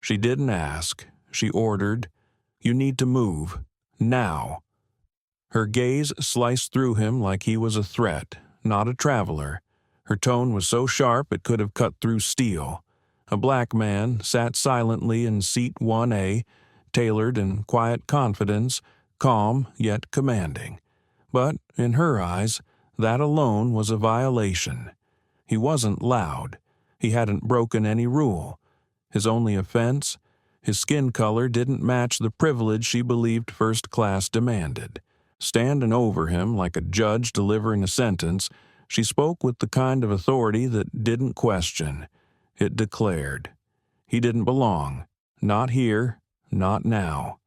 She didn't ask. She ordered, "You need to move. Now." Her gaze sliced through him like he was a threat, not a traveler. Her tone was so sharp it could have cut through steel. A black man sat silently in seat 1A, tailored in quiet confidence, calm yet commanding. But, in her eyes, that alone was a violation. He wasn't loud. He hadn't broken any rule. His only offense? His skin color didn't match the privilege she believed first class demanded. Standing over him like a judge delivering a sentence, she spoke with the kind of authority that didn't question. It declared. He didn't belong. Not here. Not now.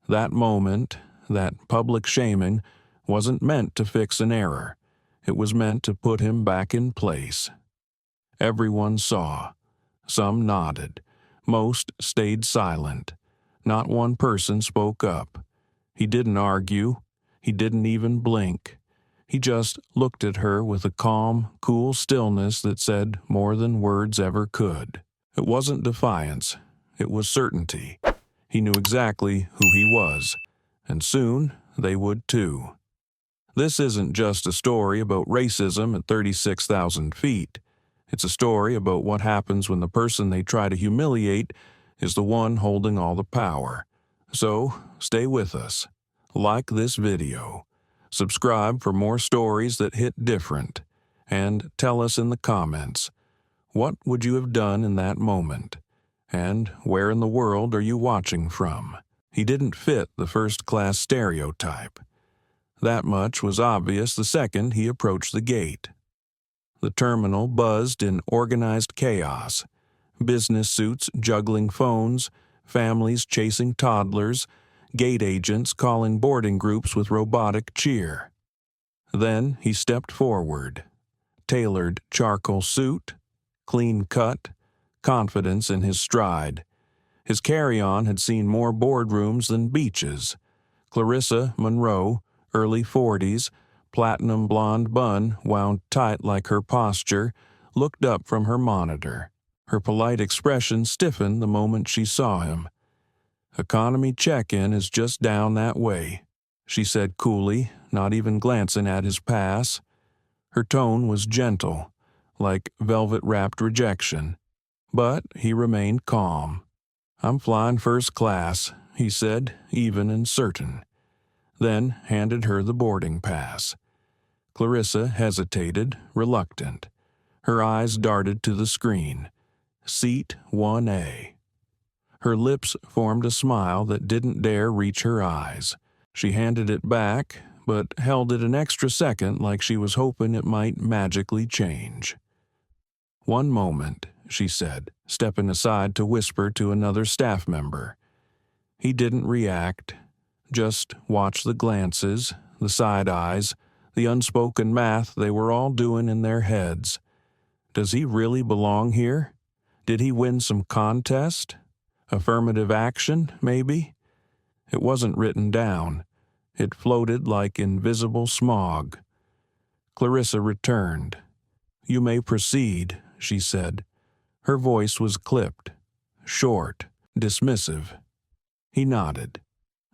That moment, that public shaming, wasn't meant to fix an error. It was meant to put him back in place. Everyone saw. Some nodded. Most stayed silent. Not one person spoke up. He didn't argue. He didn't even blink. He just looked at her with a calm, cool stillness that said more than words ever could. It wasn't defiance. It was certainty. He knew exactly who he was, and soon they would too. This isn't just a story about racism at 36,000 feet. It's a story about what happens when the person they try to humiliate is the one holding all the power. So, stay with us. Like this video. Subscribe for more stories that hit different. And tell us in the comments, what would you have done in that moment? And where in the world are you watching from? He didn't fit the first-class stereotype. That much was obvious the second he approached the gate. The terminal buzzed in organized chaos. Business suits juggling phones, families chasing toddlers, gate agents calling boarding groups with robotic cheer. Then he stepped forward. Tailored charcoal suit, clean cut, confidence in his stride. His carry-on had seen more boardrooms than beaches. Clarissa Monroe, early 40s, platinum blonde bun wound tight like her posture, looked up from her monitor. Her polite expression stiffened the moment she saw him. "Economy check-in is just down that way," she said coolly, not even glancing at his pass. Her tone was gentle, like velvet-wrapped rejection. But he remained calm. "I'm flying first class," he said, even and certain. Then handed her the boarding pass. Clarissa hesitated, reluctant. Her eyes darted to the screen. Seat 1A. Her lips formed a smile that didn't dare reach her eyes. She handed it back, but held it an extra second like she was hoping it might magically change. "One moment," she said, stepping aside to whisper to another staff member. He didn't react, just watched the glances, the side eyes, the unspoken math they were all doing in their heads. Does he really belong here? Did he win some contest? Affirmative action, maybe? It wasn't written down. It floated like invisible smog. Clarissa returned. "You may proceed," she said. Her voice was clipped, short, dismissive. He nodded.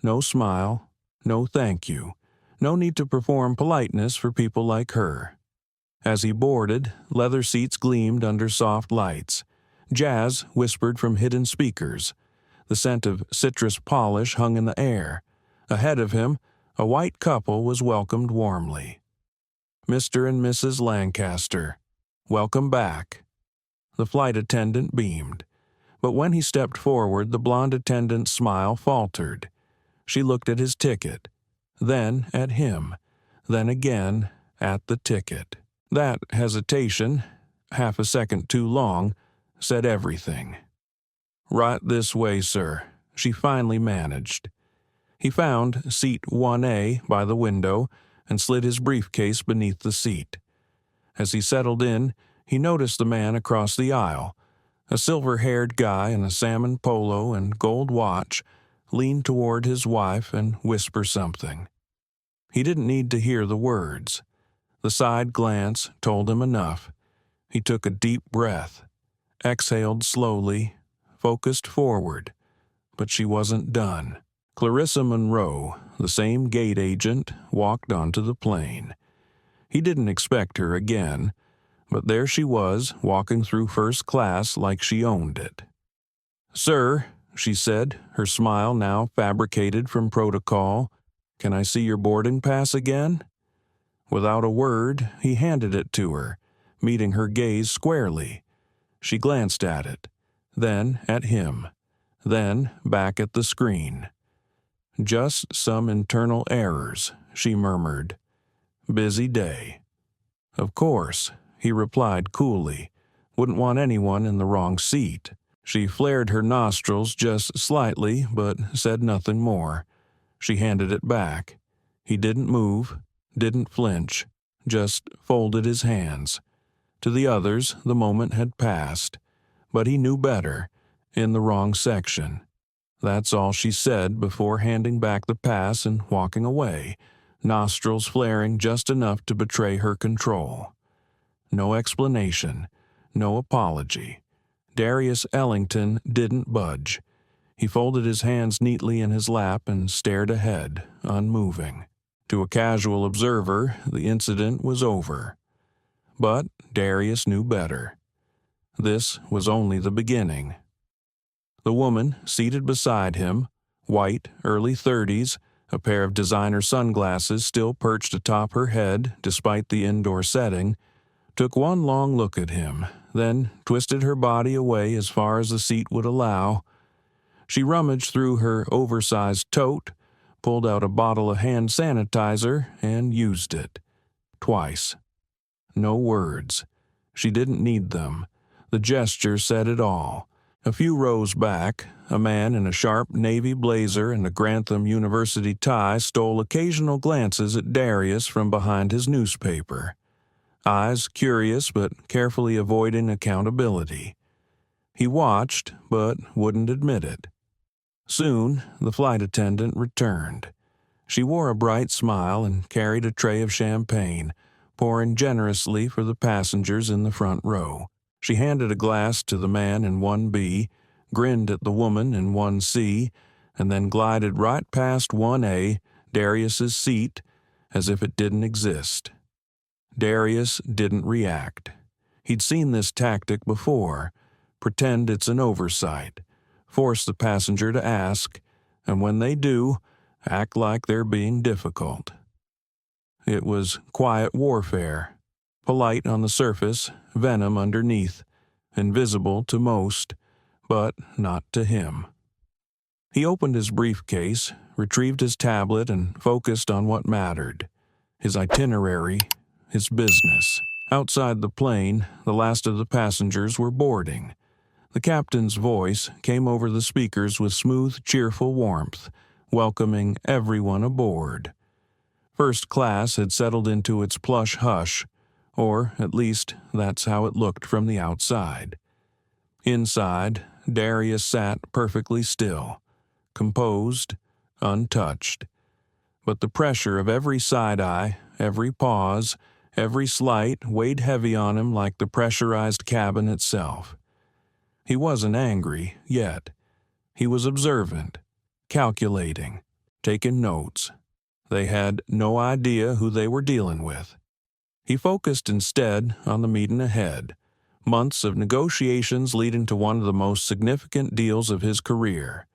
No smile, no thank you, no need to perform politeness for people like her. As he boarded, leather seats gleamed under soft lights. Jazz whispered from hidden speakers. The scent of citrus polish hung in the air. Ahead of him, a white couple was welcomed warmly. "Mr. and Mrs. Lancaster, welcome back." The flight attendant beamed. But when he stepped forward, the blonde attendant's smile faltered. She looked at his ticket, then at him, then again at the ticket. That hesitation, half a second too long, said everything. "Right this way, sir," she finally managed. He found seat 1A by the window and slid his briefcase beneath the seat. As he settled in, he noticed the man across the aisle. A silver-haired guy in a salmon polo and gold watch leaned toward his wife and whispered something. He didn't need to hear the words. The side glance told him enough. He took a deep breath, exhaled slowly, focused forward. But she wasn't done. Clarissa Monroe, the same gate agent, walked onto the plane. He didn't expect her again, but there she was, walking through first class like she owned it. "Sir," she said, her smile now fabricated from protocol, "can I see your boarding pass again?" Without a word, he handed it to her, meeting her gaze squarely. She glanced at it, then at him, then back at the screen. "Just some internal errors," she murmured. "Busy day." "Of course," he replied coolly. "Wouldn't want anyone in the wrong seat." She flared her nostrils just slightly, but said nothing more. She handed it back. He didn't move, didn't flinch, just folded his hands. To the others, the moment had passed, but he knew better. In the wrong section. That's all she said before handing back the pass and walking away, nostrils flaring just enough to betray her control. No explanation, no apology. Darius Ellington didn't budge. He folded his hands neatly in his lap and stared ahead, unmoving. To a casual observer, the incident was over. But Darius knew better. This was only the beginning. The woman, seated beside him, white, early 30s, a pair of designer sunglasses still perched atop her head despite the indoor setting, took one long look at him, then twisted her body away as far as the seat would allow. She rummaged through her oversized tote, pulled out a bottle of hand sanitizer, and used it. Twice. No words. She didn't need them. The gesture said it all. A few rows back, a man in a sharp navy blazer and a Grantham University tie stole occasional glances at Darius from behind his newspaper. Eyes curious but carefully avoiding accountability. He watched, but wouldn't admit it. Soon, the flight attendant returned. She wore a bright smile and carried a tray of champagne, pouring generously for the passengers in the front row. She handed a glass to the man in 1B, grinned at the woman in 1C, and then glided right past 1A, Darius's seat, as if it didn't exist. Darius didn't react. He'd seen this tactic before. Pretend it's an oversight. Force the passenger to ask, and when they do, act like they're being difficult. It was quiet warfare. Polite on the surface, venom underneath, invisible to most, but not to him. He opened his briefcase, retrieved his tablet, and focused on what mattered. His itinerary, his business. Outside the plane, the last of the passengers were boarding. The captain's voice came over the speakers with smooth, cheerful warmth, welcoming everyone aboard. First class had settled into its plush hush, or at least that's how it looked from the outside. Inside, Darius sat perfectly still, composed, untouched. But the pressure of every side-eye, every pause, every slight weighed heavy on him like the pressurized cabin itself. He wasn't angry yet. He was observant, calculating, taking notes. They had no idea who they were dealing with. He focused instead on the meeting ahead, months of negotiations leading to one of the most significant deals of his career,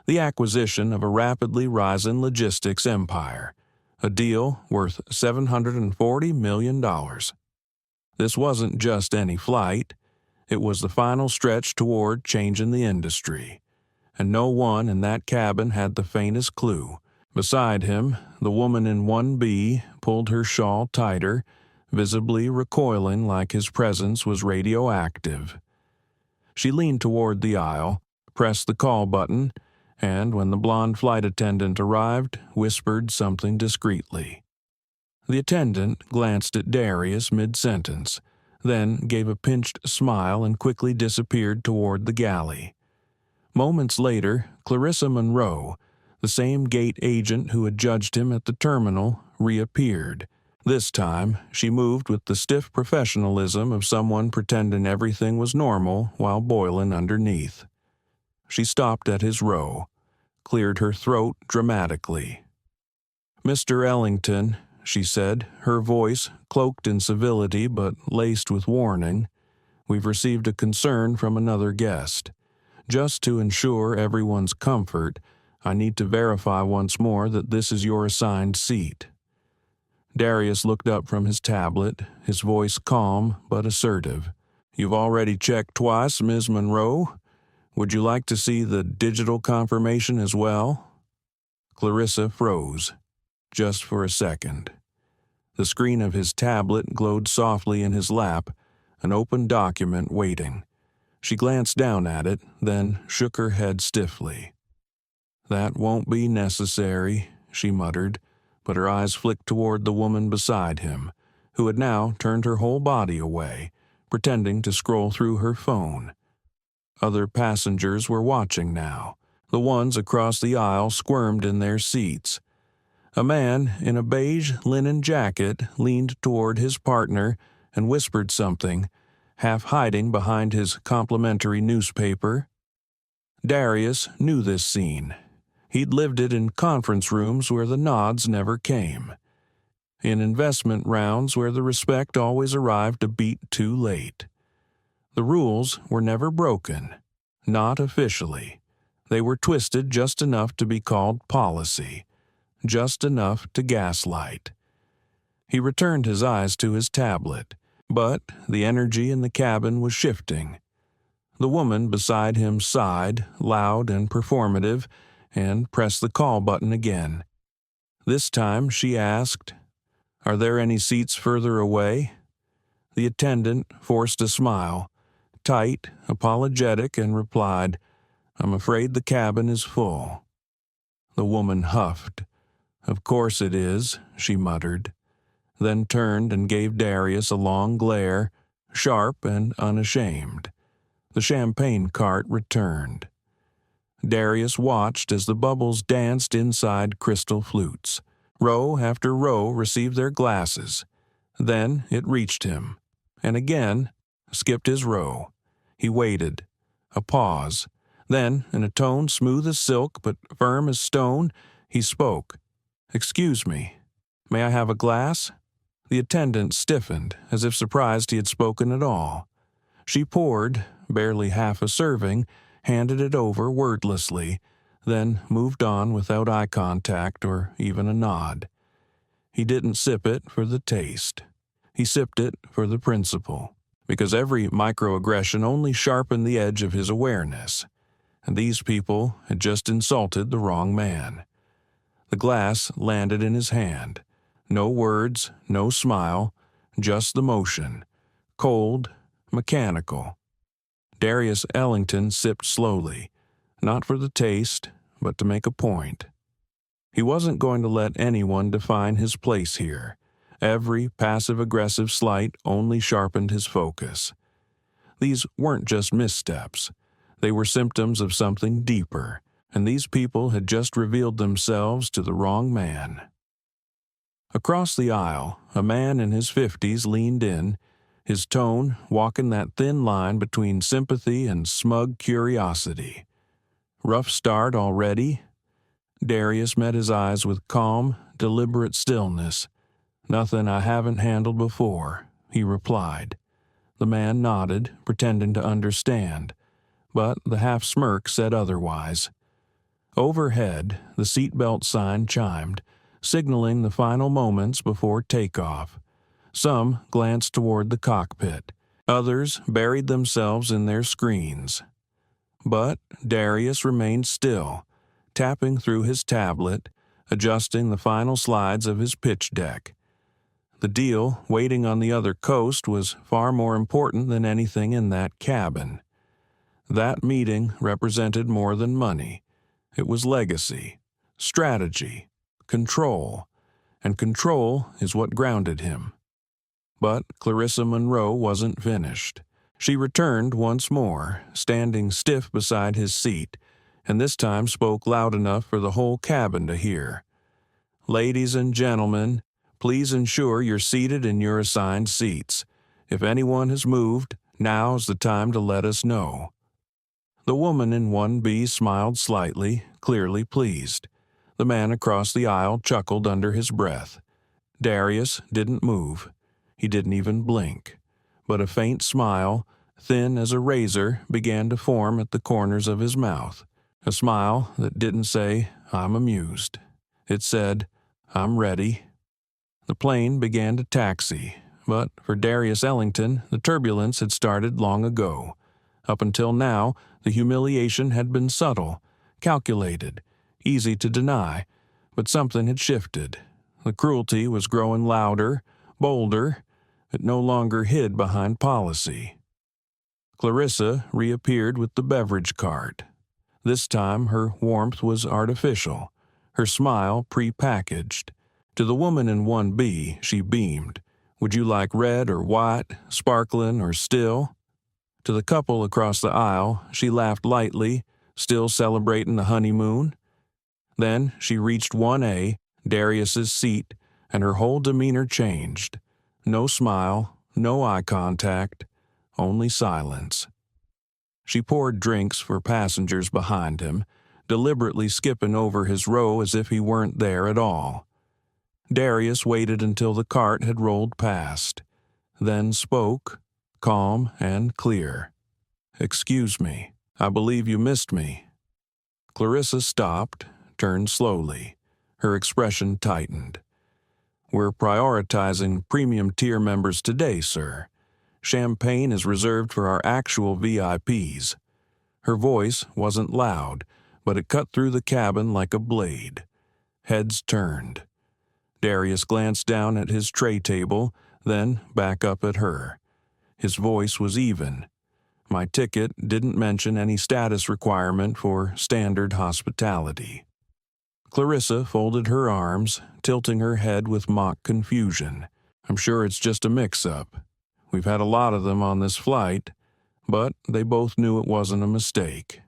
the acquisition of a rapidly rising logistics empire, a deal worth $740 million. This wasn't just any flight. It was the final stretch toward changing the industry, and no one in that cabin had the faintest clue. Beside him, the woman in 1B pulled her shawl tighter, visibly recoiling like his presence was radioactive. She leaned toward the aisle, pressed the call button, and when the blonde flight attendant arrived, whispered something discreetly. The attendant glanced at Darius mid-sentence, then gave a pinched smile and quickly disappeared toward the galley. Moments later, Clarissa Monroe, the same gate agent who had judged him at the terminal, reappeared. This time, she moved with the stiff professionalism of someone pretending everything was normal while boiling underneath. She stopped at his row, cleared her throat dramatically. "Mr. Ellington," she said, her voice cloaked in civility but laced with warning, "we've received a concern from another guest. Just to ensure everyone's comfort, I need to verify once more that this is your assigned seat." Darius looked up from his tablet, his voice calm but assertive. "You've already checked twice, Ms. Monroe. Would you like to see the digital confirmation as well?" Clarissa froze, just for a second. The screen of his tablet glowed softly in his lap, an open document waiting. She glanced down at it, then shook her head stiffly. "That won't be necessary," she muttered, but her eyes flicked toward the woman beside him, who had now turned her whole body away, pretending to scroll through her phone. Other passengers were watching now. The ones across the aisle squirmed in their seats. A man in a beige linen jacket leaned toward his partner and whispered something, half hiding behind his complimentary newspaper. Darius knew this scene. He'd lived it in conference rooms where the nods never came, in investment rounds where the respect always arrived a beat too late. The rules were never broken, not officially. They were twisted just enough to be called policy, just enough to gaslight. He returned his eyes to his tablet, but the energy in the cabin was shifting. The woman beside him sighed, loud and performative, and pressed the call button again. This time she asked, "Are there any seats further away?" The attendant forced a smile, tight, apologetic, and replied, "I'm afraid the cabin is full." The woman huffed. "Of course it is," she muttered, then turned and gave Darius a long glare, sharp and unashamed. The champagne cart returned. Darius watched as the bubbles danced inside crystal flutes. Row after row received their glasses. Then it reached him, and again skipped his row. He waited. A pause. Then, in a tone smooth as silk but firm as stone, he spoke. "Excuse me. May I have a glass?" The attendant stiffened, as if surprised he had spoken at all. She poured, barely half a serving, handed it over wordlessly, then moved on without eye contact or even a nod. He didn't sip it for the taste. He sipped it for the principle, because every microaggression only sharpened the edge of his awareness, and these people had just insulted the wrong man. The glass landed in his hand. No words, no smile, just the motion. Cold, mechanical. Darius Ellington sipped slowly, not for the taste, but to make a point. He wasn't going to let anyone define his place here. Every passive-aggressive slight only sharpened his focus. These weren't just missteps. They were symptoms of something deeper, and these people had just revealed themselves to the wrong man. Across the aisle, a man in his 50s leaned in, his tone walking that thin line between sympathy and smug curiosity. "Rough start already?" Darius met his eyes with calm, deliberate stillness. "Nothing I haven't handled before," he replied. The man nodded, pretending to understand, but the half-smirk said otherwise. Overhead, the seatbelt sign chimed, signaling the final moments before takeoff. Some glanced toward the cockpit. Others buried themselves in their screens. But Darius remained still, tapping through his tablet, adjusting the final slides of his pitch deck. The deal waiting on the other coast was far more important than anything in that cabin. That meeting represented more than money. It was legacy, strategy, control, and control is what grounded him. But Clarissa Monroe wasn't finished. She returned once more, standing stiff beside his seat, and this time spoke loud enough for the whole cabin to hear. "Ladies and gentlemen, please ensure you're seated in your assigned seats. If anyone has moved, now's the time to let us know." The woman in 1B smiled slightly, clearly pleased. The man across the aisle chuckled under his breath. Darius didn't move. He didn't even blink. But a faint smile, thin as a razor, began to form at the corners of his mouth. A smile that didn't say, "I'm amused." It said, "I'm ready." The plane began to taxi, but for Darius Ellington, the turbulence had started long ago. Up until now, the humiliation had been subtle, calculated, easy to deny, but something had shifted. The cruelty was growing louder, bolder. It no longer hid behind policy. Clarissa reappeared with the beverage cart. This time her warmth was artificial, her smile pre-packaged. To the woman in 1B, she beamed. "Would you like red or white, sparkling or still?" To the couple across the aisle, she laughed lightly, still celebrating the honeymoon. Then she reached 1A, Darius's seat, and her whole demeanor changed. No smile, no eye contact, only silence. She poured drinks for passengers behind him, deliberately skipping over his row as if he weren't there at all. Darius waited until the cart had rolled past, then spoke, calm and clear. "Excuse me, I believe you missed me." Clarissa stopped, turned slowly. Her expression tightened. "We're prioritizing premium tier members today, sir. Champagne is reserved for our actual VIPs. Her voice wasn't loud, but it cut through the cabin like a blade. Heads turned. Darius glanced down at his tray table, then back up at her. His voice was even. "My ticket didn't mention any status requirement for standard hospitality." Clarissa folded her arms, tilting her head with mock confusion. "I'm sure it's just a mix-up. We've had a lot of them on this flight," but they both knew it wasn't a mistake.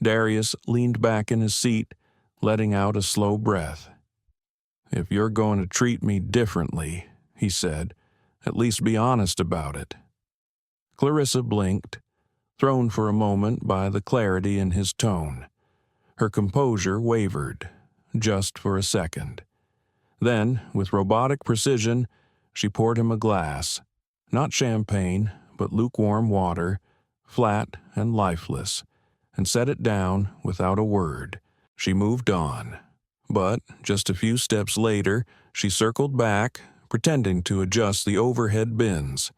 Darius leaned back in his seat, letting out a slow breath. "If you're going to treat me differently," he said, "at least be honest about it." Clarissa blinked, thrown for a moment by the clarity in his tone. Her composure wavered, just for a second. Then, with robotic precision, she poured him a glass. Not champagne, but lukewarm water, flat and lifeless, and set it down without a word. She moved on. But, just a few steps later, she circled back, pretending to adjust the overhead bins.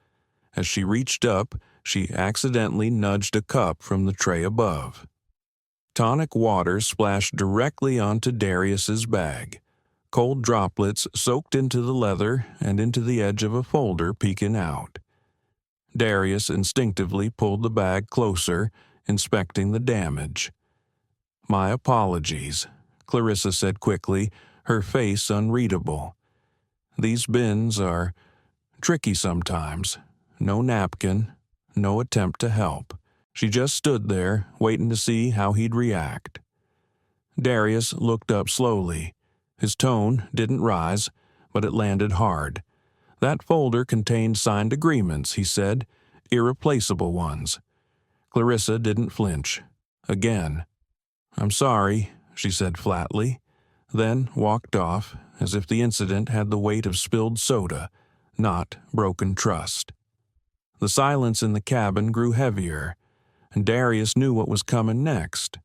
As she reached up, she accidentally nudged a cup from the tray above. Tonic water splashed directly onto Darius's bag. Cold droplets soaked into the leather and into the edge of a folder peeking out. Darius instinctively pulled the bag closer, inspecting the damage. "My apologies," Clarissa said quickly, her face unreadable. "These bins are tricky sometimes. No napkin, no attempt to help." She just stood there, waiting to see how he'd react. Darius looked up slowly. His tone didn't rise, but it landed hard. "That folder contained signed agreements," he said, "irreplaceable ones." Clarissa didn't flinch. Again. "I'm sorry," she said flatly, then walked off as if the incident had the weight of spilled soda, not broken trust. The silence in the cabin grew heavier, and Darius knew what was coming next.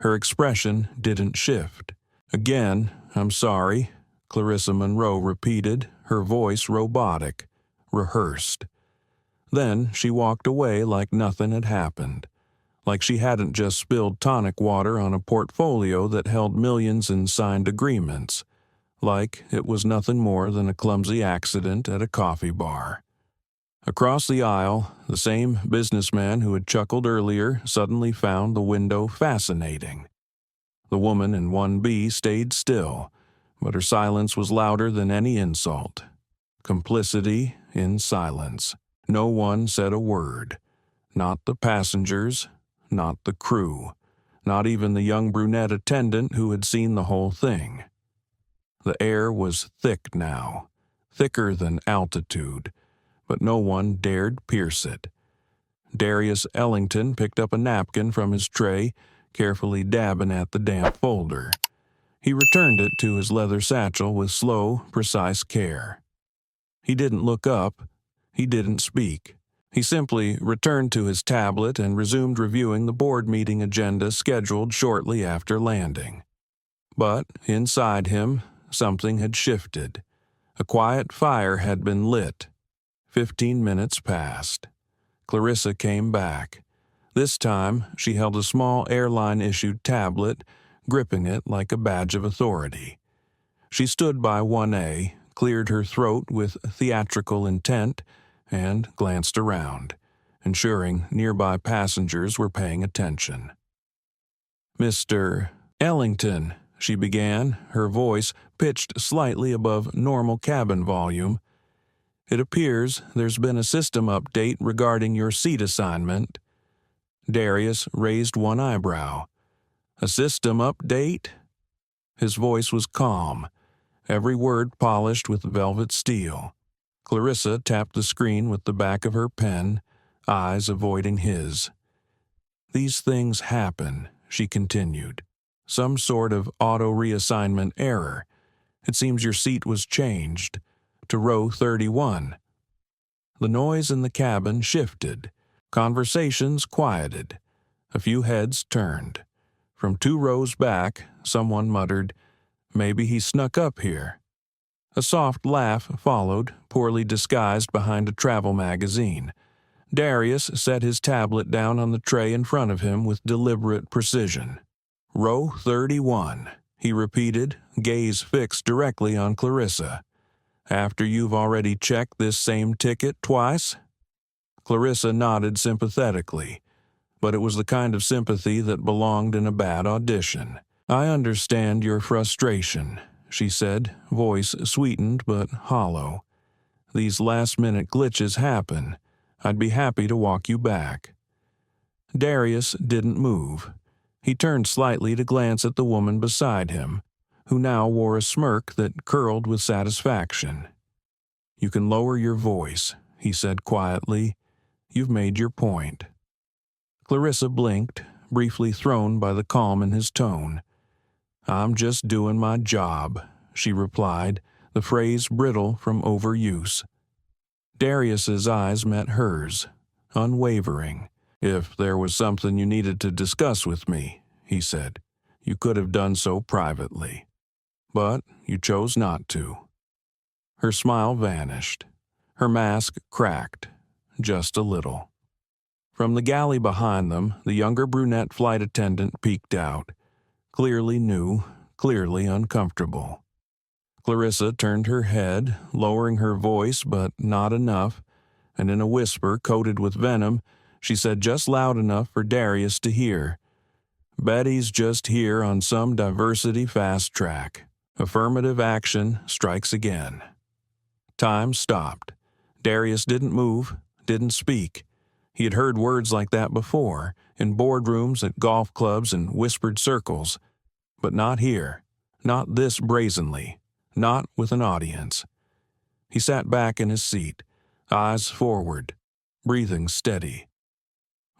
Her expression didn't shift. "Again, I'm sorry," Clarissa Monroe repeated, her voice robotic, rehearsed. Then she walked away like nothing had happened, like she hadn't just spilled tonic water on a portfolio that held millions in signed agreements, like it was nothing more than a clumsy accident at a coffee bar. Across the aisle, the same businessman who had chuckled earlier suddenly found the window fascinating. The woman in 1B stayed still, but her silence was louder than any insult. Complicity in silence. No one said a word. Not the passengers, not the crew, not even the young brunette attendant who had seen the whole thing. The air was thick now, thicker than altitude, but no one dared pierce it. Darius Ellington picked up a napkin from his tray, carefully dabbing at the damp folder. He returned it to his leather satchel with slow, precise care. He didn't look up. He didn't speak. He simply returned to his tablet and resumed reviewing the board meeting agenda scheduled shortly after landing. But inside him, something had shifted. A quiet fire had been lit. 15 minutes passed. Clarissa came back. This time, she held a small airline-issued tablet, gripping it like a badge of authority. She stood by 1A, cleared her throat with theatrical intent, and glanced around, ensuring nearby passengers were paying attention. "Mr. Ellington," she began, her voice pitched slightly above normal cabin volume. "It appears there's been a system update regarding your seat assignment." Darius raised one eyebrow. "A system update?" His voice was calm, every word polished with velvet steel. Clarissa tapped the screen with the back of her pen, eyes avoiding his. "These things happen," she continued. "Some sort of auto-reassignment error. It seems your seat was changed to row 31. The noise in the cabin shifted. Conversations quieted. A few heads turned. From 2 rows back, someone muttered, "Maybe he snuck up here." A soft laugh followed, poorly disguised behind a travel magazine. Darius set his tablet down on the tray in front of him with deliberate precision. "Row 31, he repeated, gaze fixed directly on Clarissa. "After you've already checked this same ticket twice?" Clarissa nodded sympathetically, but it was the kind of sympathy that belonged in a bad audition. "I understand your frustration," she said, voice sweetened but hollow. "These last-minute glitches happen. I'd be happy to walk you back." Darius didn't move. He turned slightly to glance at the woman beside him, who now wore a smirk that curled with satisfaction. "You can lower your voice," he said quietly. "You've made your point." Clarissa blinked, briefly thrown by the calm in his tone. "I'm just doing my job," she replied, the phrase brittle from overuse. Darius's eyes met hers, unwavering. "If there was something you needed to discuss with me," he said, "you could have done so privately. But you chose not to." Her smile vanished. Her mask cracked, just a little. From the galley behind them, the younger brunette flight attendant peeked out. Clearly new, clearly uncomfortable. Clarissa turned her head, lowering her voice but not enough, and in a whisper coated with venom, she said just loud enough for Darius to hear, "Betty's just here on some diversity fast track. Affirmative action strikes again." Time stopped. Darius didn't move, didn't speak. He had heard words like that before, in boardrooms, at golf clubs, and whispered circles. But not here. Not this brazenly. Not with an audience. He sat back in his seat, eyes forward, breathing steady.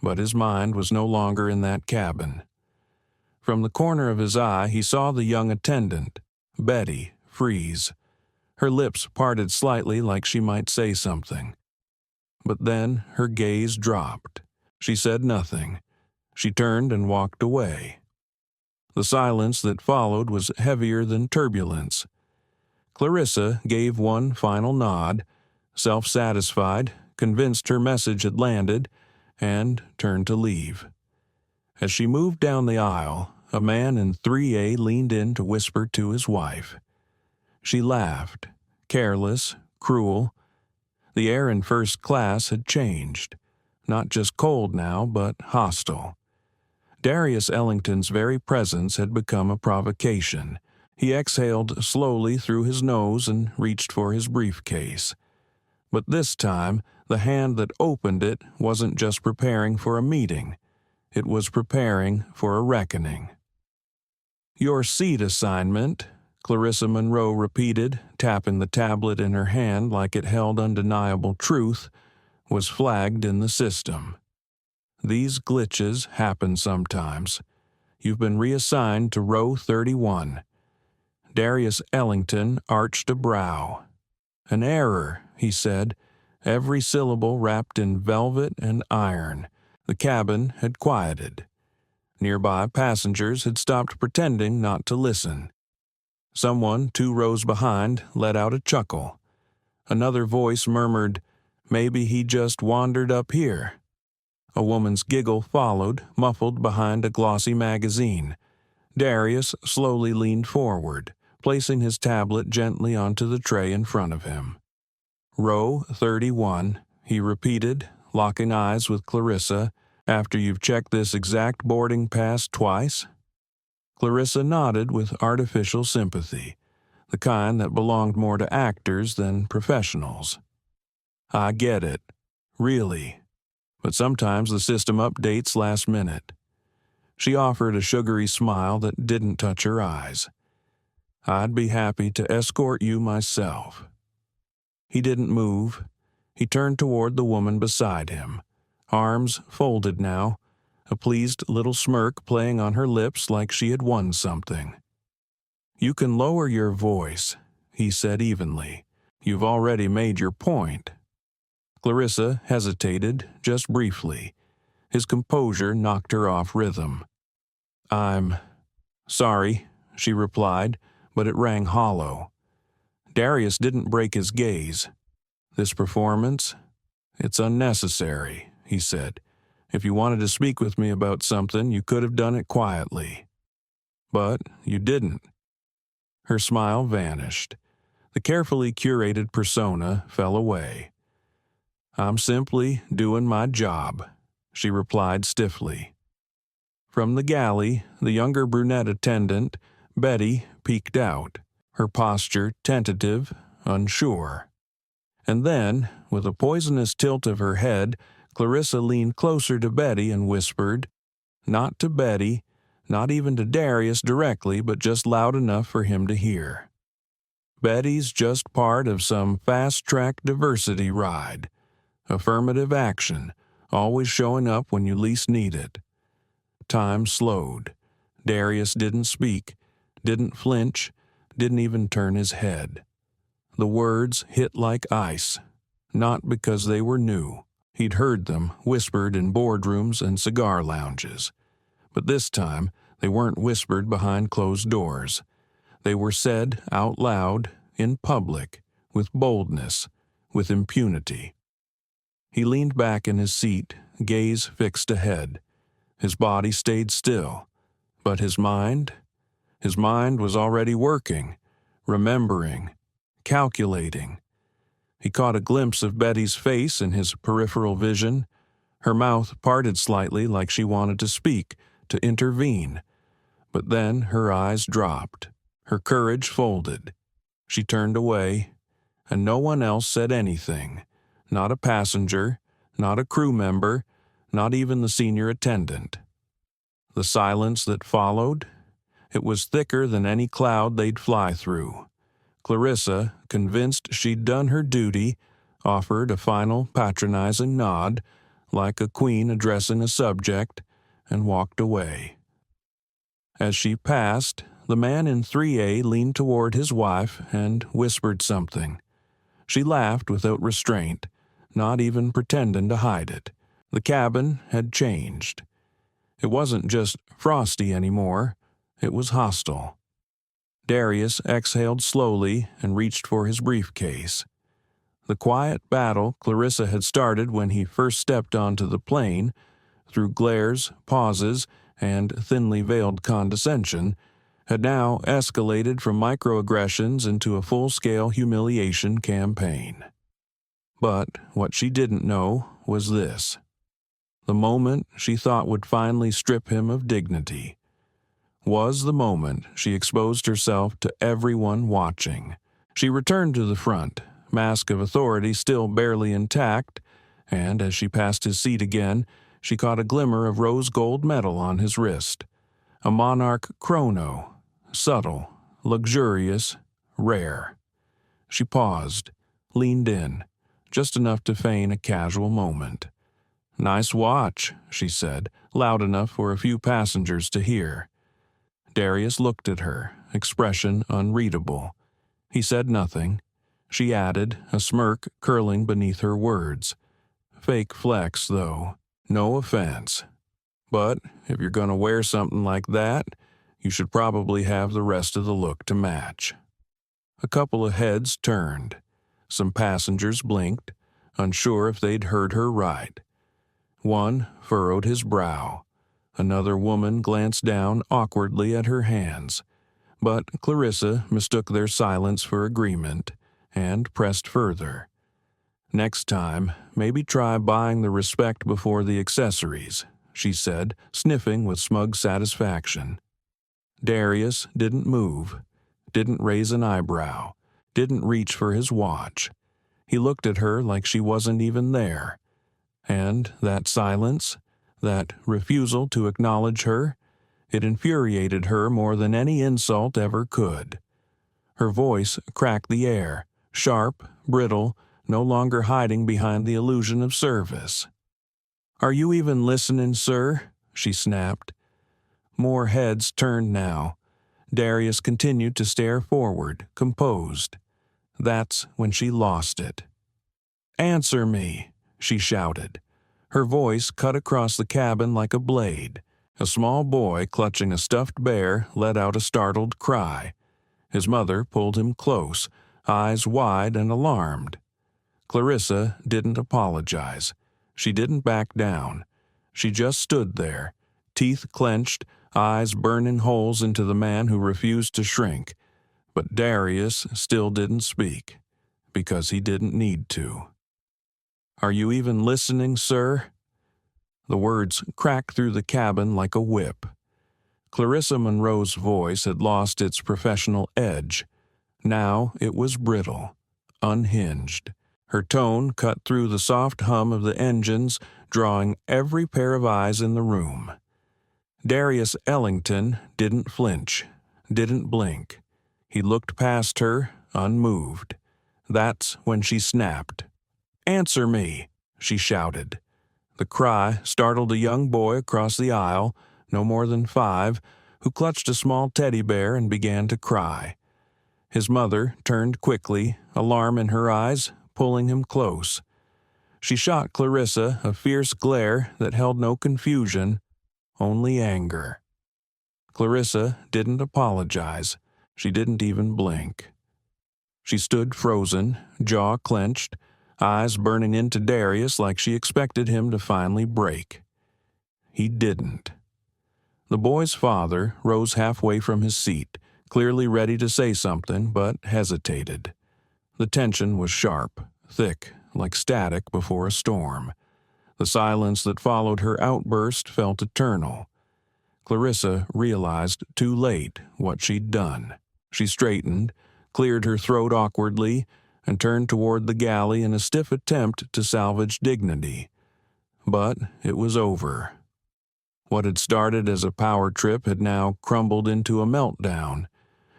But his mind was no longer in that cabin. From the corner of his eye, he saw the young attendant, Betty, freeze. Her lips parted slightly like she might say something. But then her gaze dropped. She said nothing. She turned and walked away. The silence that followed was heavier than turbulence. Clarissa gave one final nod, self-satisfied, convinced her message had landed, and turned to leave. As she moved down the aisle, a man in 3A leaned in to whisper to his wife. She laughed, careless, cruel. The air in first class had changed, not just cold now, but hostile. Darius Ellington's very presence had become a provocation. He exhaled slowly through his nose and reached for his briefcase. But this time, the hand that opened it wasn't just preparing for a meeting. It was preparing for a reckoning. "Your seat assignment," Clarissa Monroe repeated, tapping the tablet in her hand like it held undeniable truth, "was flagged in the system." These glitches happen sometimes. You've been reassigned to row 31. Darius Ellington arched a brow. An error, he said, every syllable wrapped in velvet and iron. The cabin had quieted. Nearby passengers had stopped pretending not to listen. Someone 2 rows behind let out a chuckle. Another voice murmured, "Maybe he just wandered up here." A woman's giggle followed, muffled behind a glossy magazine. Darius slowly leaned forward, placing his tablet gently onto the tray in front of him. "Row 31, he repeated, locking eyes with Clarissa. "After you've checked this exact boarding pass twice?" Clarissa nodded with artificial sympathy, the kind that belonged more to actors than professionals. "I get it. Really. But sometimes the system updates last minute." She offered a sugary smile that didn't touch her eyes. "I'd be happy to escort you myself." He didn't move. He turned toward the woman beside him, arms folded now, a pleased little smirk playing on her lips like she had won something. "You can lower your voice," he said evenly. "You've already made your point." Clarissa hesitated, just briefly. His composure knocked her off rhythm. "I'm sorry," she replied, but it rang hollow. Darius didn't break his gaze. "This performance? It's unnecessary," he said. "If you wanted to speak with me about something, you could have done it quietly. But you didn't." Her smile vanished. The carefully curated persona fell away. "I'm simply doing my job," she replied stiffly. From the galley, the younger brunette attendant, Betty, peeked out, her posture tentative, unsure. And then, with a poisonous tilt of her head, Clarissa leaned closer to Betty and whispered, not to Betty, not even to Darius directly, but just loud enough for him to hear. "Betty's just part of some fast-track diversity ride. Affirmative action, always showing up when you least need it." Time slowed. Darius didn't speak, didn't flinch, didn't even turn his head. The words hit like ice, not because they were new. He'd heard them whispered in boardrooms and cigar lounges. But this time, they weren't whispered behind closed doors. They were said out loud, in public, with boldness, with impunity. He leaned back in his seat, gaze fixed ahead. His body stayed still, but his mind was already working, remembering, calculating. He caught a glimpse of Betty's face in his peripheral vision. Her mouth parted slightly like she wanted to speak, to intervene. But then her eyes dropped, her courage folded. She turned away, and no one else said anything. Not a passenger, not a crew member, not even the senior attendant. The silence that followed, it was thicker than any cloud they'd fly through. Clarissa, convinced she'd done her duty, offered a final patronizing nod, like a queen addressing a subject, and walked away. As she passed, the man in 3A leaned toward his wife and whispered something. She laughed without restraint, not even pretending to hide it. The cabin had changed. It wasn't just frosty anymore, it was hostile. Darius exhaled slowly and reached for his briefcase. The quiet battle Clarissa had started when he first stepped onto the plane, through glares, pauses, and thinly veiled condescension, had now escalated from microaggressions into a full-scale humiliation campaign. But what she didn't know was this. The moment she thought would finally strip him of dignity was the moment she exposed herself to everyone watching. She returned to the front, mask of authority still barely intact, and as she passed his seat again, she caught a glimmer of rose-gold metal on his wrist. A Monarch chrono, subtle, luxurious, rare. She paused, leaned in, just enough to feign a casual moment. "Nice watch," she said, loud enough for a few passengers to hear. Darius looked at her, expression unreadable. He said nothing. She added, a smirk curling beneath her words. "Fake flex, though. No offense. But if you're going to wear something like that, you should probably have the rest of the look to match." A couple of heads turned. Some passengers blinked, unsure if they'd heard her right. One furrowed his brow. Another woman glanced down awkwardly at her hands. But Clarissa mistook their silence for agreement and pressed further. "Next time, maybe try buying the respect before the accessories," she said, sniffing with smug satisfaction. Darius didn't move, didn't raise an eyebrow, didn't reach for his watch. He looked at her like she wasn't even there. And that silence, that refusal to acknowledge her, it infuriated her more than any insult ever could. Her voice cracked the air, sharp, brittle, no longer hiding behind the illusion of service. "Are you even listening, sir?" she snapped. More heads turned now. Darius continued to stare forward, composed. That's when she lost it. "Answer me," she shouted. Her voice cut across the cabin like a blade. A small boy clutching a stuffed bear let out a startled cry. His mother pulled him close, eyes wide and alarmed. Clarissa didn't apologize. She didn't back down. She just stood there, teeth clenched, eyes burning holes into the man who refused to shrink. But Darius still didn't speak, because he didn't need to. "Are you even listening, sir?" The words cracked through the cabin like a whip. Clarissa Monroe's voice had lost its professional edge. Now it was brittle, unhinged. Her tone cut through the soft hum of the engines, drawing every pair of eyes in the room. Darius Ellington didn't flinch, didn't blink. He looked past her, unmoved. That's when she snapped. "Answer me," she shouted. The cry startled a young boy across the aisle, no more than 5, who clutched a small teddy bear and began to cry. His mother turned quickly, alarm in her eyes, pulling him close. She shot Clarissa a fierce glare that held no confusion, only anger. Clarissa didn't apologize. She didn't even blink. She stood frozen, jaw clenched, eyes burning into Darius like she expected him to finally break. He didn't. The boy's father rose halfway from his seat, clearly ready to say something, but hesitated. The tension was sharp, thick, like static before a storm. The silence that followed her outburst felt eternal. Clarissa realized too late what she'd done. She straightened, cleared her throat awkwardly, and turned toward the galley in a stiff attempt to salvage dignity. But it was over. What had started as a power trip had now crumbled into a meltdown.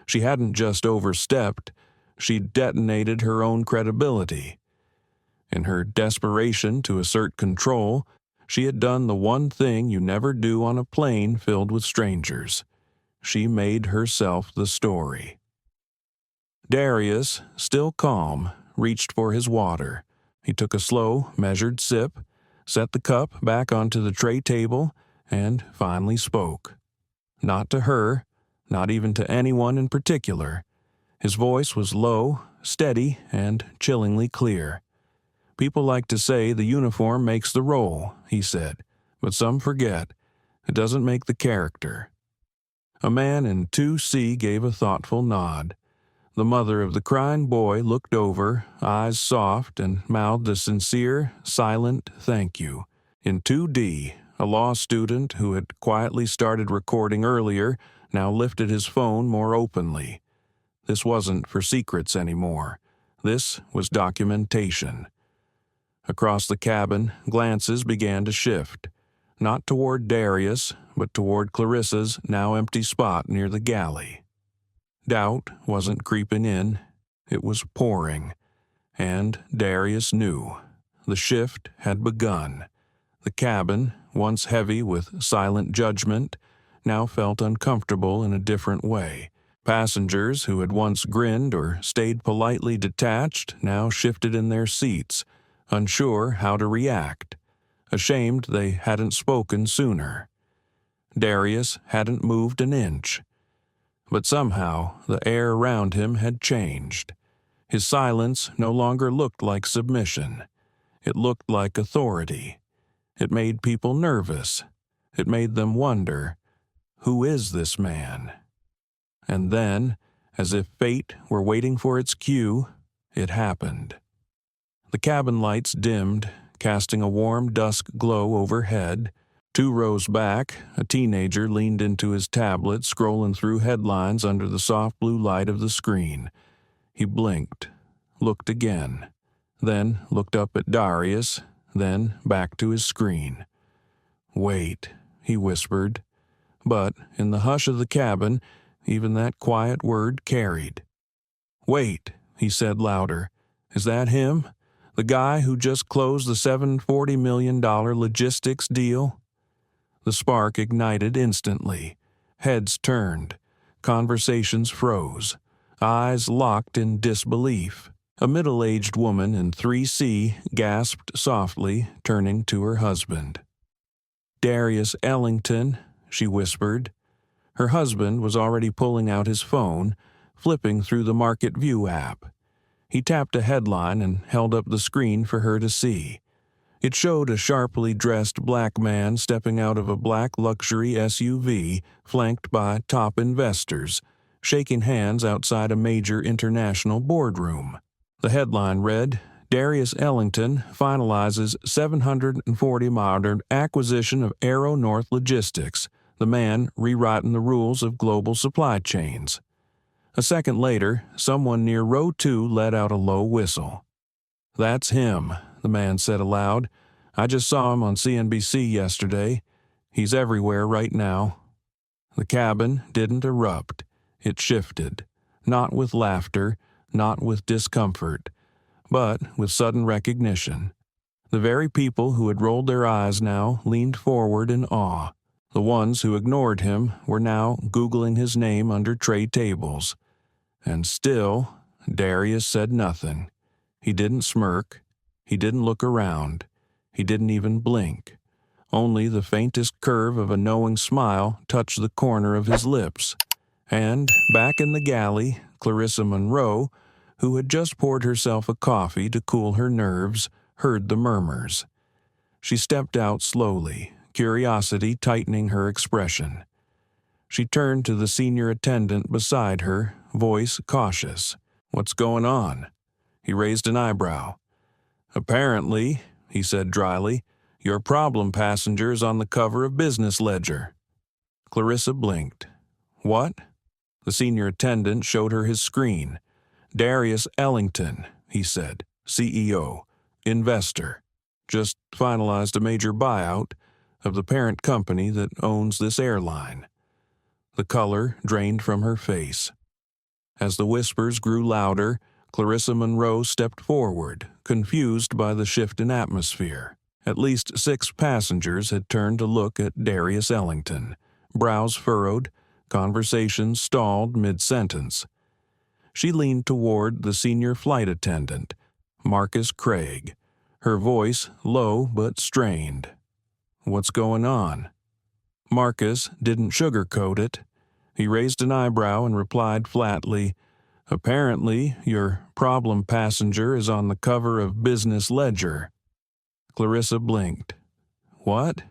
She hadn't just overstepped, she'd detonated her own credibility. In her desperation to assert control, she had done the one thing you never do on a plane filled with strangers. She made herself the story. Darius, still calm, reached for his water. He took a slow, measured sip, set the cup back onto the tray table, and finally spoke. Not to her, not even to anyone in particular. His voice was low, steady, and chillingly clear. "People like to say the uniform makes the role," he said, "but some forget. It doesn't make the character." A man in 2C gave a thoughtful nod. The mother of the crying boy looked over, eyes soft, and mouthed a sincere, silent thank you. In 2D, a law student who had quietly started recording earlier now lifted his phone more openly. This wasn't for secrets anymore. This was documentation. Across the cabin, glances began to shift, not toward Darius, but toward Clarissa's now empty spot near the galley. Doubt wasn't creeping in, it was pouring. And Darius knew. The shift had begun. The cabin, once heavy with silent judgment, now felt uncomfortable in a different way. Passengers who had once grinned or stayed politely detached now shifted in their seats, unsure how to react, ashamed they hadn't spoken sooner. Darius hadn't moved an inch. But somehow the air around him had changed. His silence no longer looked like submission. It looked like authority. It made people nervous. It made them wonder, who is this man? And then, as if fate were waiting for its cue, it happened. The cabin lights dimmed, casting a warm dusk glow overhead. 2 rows back, a teenager leaned into his tablet, scrolling through headlines under the soft blue light of the screen. He blinked, looked again, then looked up at Darius, then back to his screen. "Wait," he whispered. But in the hush of the cabin, even that quiet word carried. "Wait," he said louder. "Is that him? The guy who just closed the $740 million logistics deal?" The spark ignited instantly. Heads turned. Conversations froze. Eyes locked in disbelief. A middle-aged woman in 3C gasped softly, turning to her husband. "Darius Ellington," she whispered. Her husband was already pulling out his phone, flipping through the Market View app. He tapped a headline and held up the screen for her to see. It showed a sharply dressed black man stepping out of a black luxury SUV flanked by top investors, shaking hands outside a major international boardroom. The headline read, "Darius Ellington finalizes $740 million acquisition of Aero North Logistics, the man rewriting the rules of global supply chains." A second later, someone near row 2 let out a low whistle. "That's him," the man said aloud. "I just saw him on CNBC yesterday. He's everywhere right now." The cabin didn't erupt. It shifted, not with laughter, not with discomfort, but with sudden recognition. The very people who had rolled their eyes now leaned forward in awe. The ones who ignored him were now Googling his name under tray tables. And still, Darius said nothing. He didn't smirk. He didn't look around. He didn't even blink. Only the faintest curve of a knowing smile touched the corner of his lips. And back in the galley, Clarissa Monroe, who had just poured herself a coffee to cool her nerves, heard the murmurs. She stepped out slowly, curiosity tightening her expression. She turned to the senior attendant beside her, voice cautious. "What's going on?" He raised an eyebrow. "Apparently," he said dryly, "your problem passenger is on the cover of Business Ledger." Clarissa blinked. "What?" The senior attendant showed her his screen. "Darius Ellington," he said, "CEO, investor. Just finalized a major buyout of the parent company that owns this airline." The color drained from her face. As the whispers grew louder, Clarissa Monroe stepped forward, confused by the shift in atmosphere. At least 6 passengers had turned to look at Darius Ellington, brows furrowed, conversations stalled mid-sentence. She leaned toward the senior flight attendant, Marcus Craig, her voice low but strained. "What's going on?" Marcus didn't sugarcoat it. He raised an eyebrow and replied flatly, "Apparently, your problem passenger is on the cover of Business Ledger." Clarissa blinked. "What?"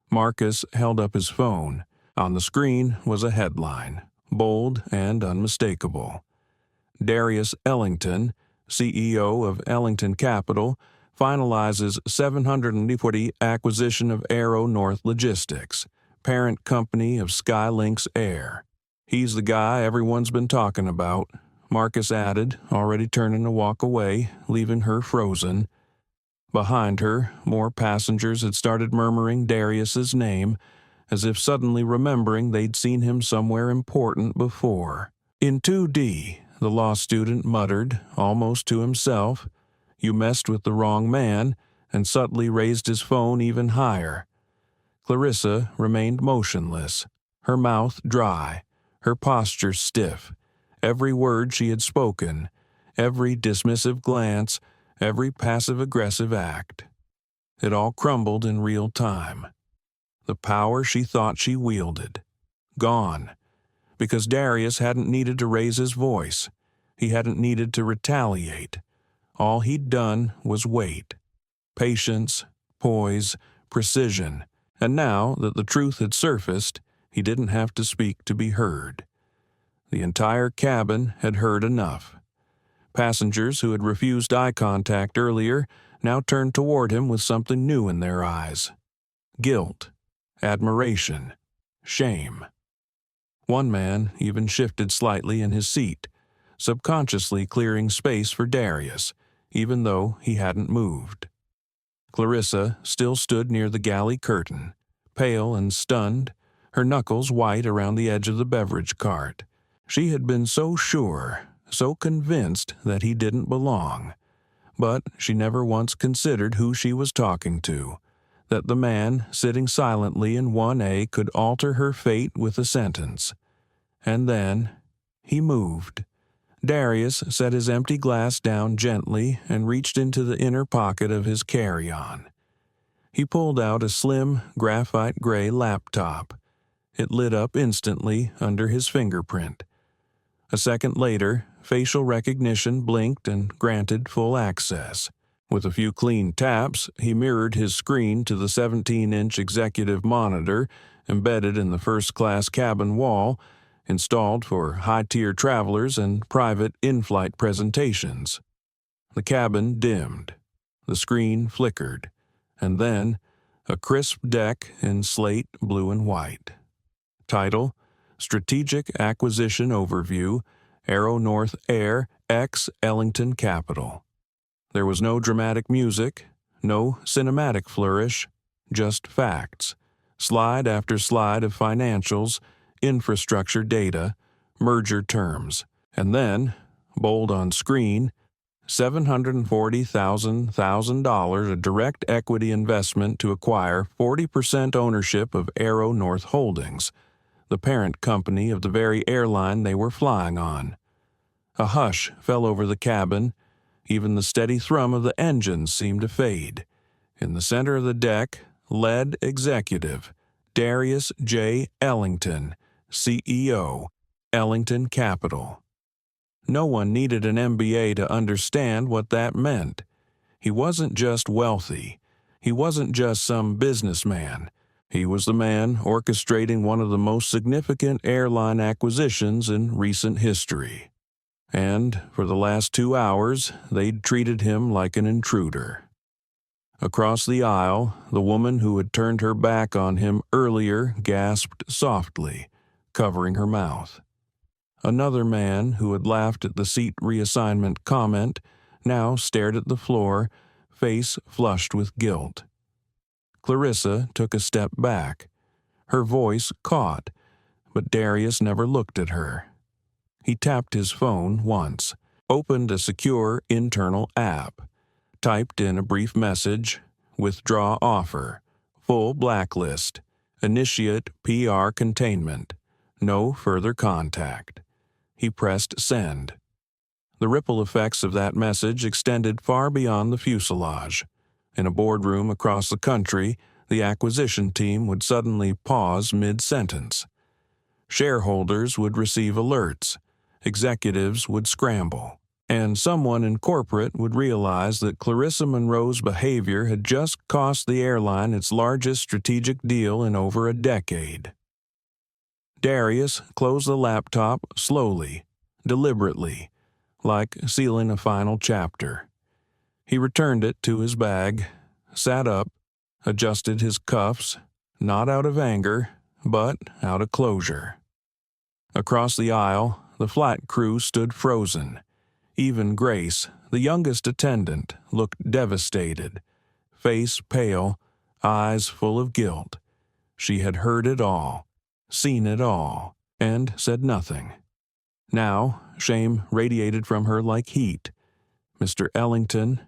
Marcus held up his phone. On the screen was a headline, bold and unmistakable. "Darius Ellington, CEO of Ellington Capital, finalizes $740 acquisition of Aero North Logistics, parent company of Skylinks Air. He's the guy everyone's been talking about," Marcus added, already turning to walk away, leaving her frozen. Behind her, more passengers had started murmuring Darius's name, as if suddenly remembering they'd seen him somewhere important before. In 2D, the law student muttered, almost to himself, "You messed with the wrong man, and subtly raised his phone even higher. Clarissa remained motionless, her mouth dry, her posture stiff. Every word she had spoken, every dismissive glance, every passive-aggressive act. It all crumbled in real time. The power she thought she wielded. Gone. Because Darius hadn't needed to raise his voice. He hadn't needed to retaliate. All he'd done was wait. Patience, poise, precision. And now that the truth had surfaced, he didn't have to speak to be heard. The entire cabin had heard enough. Passengers who had refused eye contact earlier now turned toward him with something new in their eyes. Guilt, admiration, shame. One man even shifted slightly in his seat, subconsciously clearing space for Darius, even though he hadn't moved. Clarissa still stood near the galley curtain, pale and stunned, her knuckles white around the edge of the beverage cart. She had been so sure, so convinced that he didn't belong. But she never once considered who she was talking to, that the man sitting silently in 1A could alter her fate with a sentence. And then he moved. Darius set his empty glass down gently and reached into the inner pocket of his carry-on. He pulled out a slim, graphite-gray laptop. It lit up instantly under his fingerprint. A second later, facial recognition blinked and granted full access. With a few clean taps, he mirrored his screen to the 17-inch executive monitor embedded in the first-class cabin wall, installed for high-tier travelers and private in-flight presentations. The cabin dimmed. The screen flickered. And then, a crisp deck in slate blue and white. Title: Strategic Acquisition Overview, Aero North Air, ex Ellington Capital. There was no dramatic music, no cinematic flourish, just facts. Slide after slide of financials, infrastructure data, merger terms, and then, bold on screen, $740,000 a direct equity investment to acquire 40% ownership of Aero North Holdings, the parent company of the very airline they were flying on. A hush fell over the cabin. Even the steady thrum of the engines seemed to fade. In the center of the deck, lead executive, Darius J. Ellington, CEO, Ellington Capital. No one needed an MBA to understand what that meant. He wasn't just wealthy. He wasn't just some businessman. He was the man orchestrating one of the most significant airline acquisitions in recent history. And for the last 2 hours, they'd treated him like an intruder. Across the aisle, the woman who had turned her back on him earlier gasped softly, covering her mouth. Another man who had laughed at the seat reassignment comment now stared at the floor, face flushed with guilt. Clarissa took a step back. Her voice caught, but Darius never looked at her. He tapped his phone once, opened a secure internal app, typed in a brief message, withdraw offer, full blacklist, initiate PR containment, no further contact. He pressed send. The ripple effects of that message extended far beyond the fuselage. In a boardroom across the country, the acquisition team would suddenly pause mid-sentence. Shareholders would receive alerts. Executives would scramble. And someone in corporate would realize that Clarissa Monroe's behavior had just cost the airline its largest strategic deal in over a decade. Darius closed the laptop slowly, deliberately, like sealing a final chapter. He returned it to his bag, sat up, adjusted his cuffs, not out of anger, but out of closure. Across the aisle, the flight crew stood frozen. Even Grace, the youngest attendant, looked devastated, face pale, eyes full of guilt. She had heard it all, seen it all, and said nothing. Now, shame radiated from her like heat. Mr. Ellington.